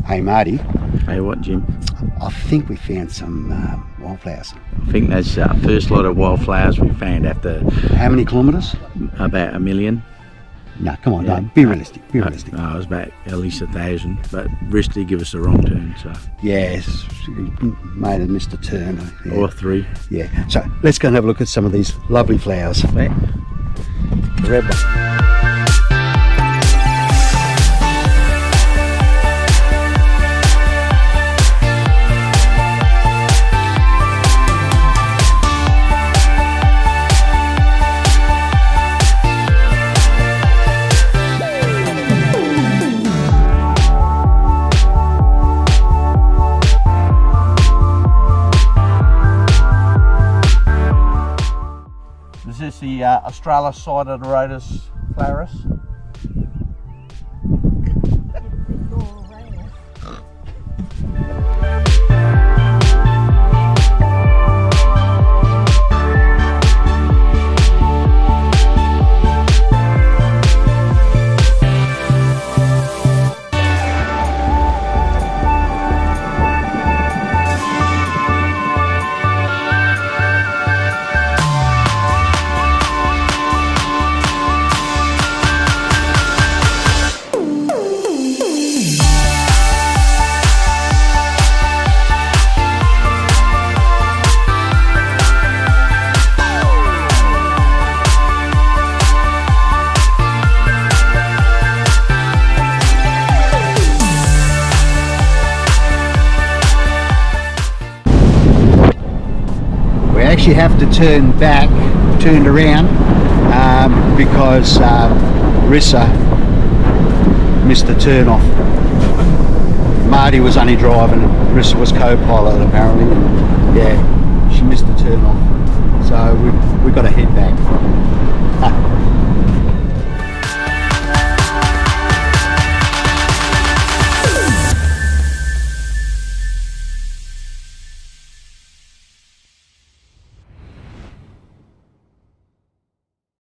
Hey Marty. Hey, what, Jim? I think we found some wildflowers. I think that's the first lot of wildflowers we found after How many kilometres? about 1 million. No, come on, Yeah. don't. Be realistic. Be realistic. No, it was about at least 1,000, but Risty give us a wrong turn, so. Yes, made a missed a turn. Yeah. Or 3. Yeah. So let's go and have a look at some of these lovely flowers. Yeah. The red one. Is this the Australis Sideratus flowerus? Actually have to turn back, turned around, because Rissa missed the turn off. Marty was only driving, Rissa was co-pilot apparently, and yeah, she missed the turn off. So we've got to head back.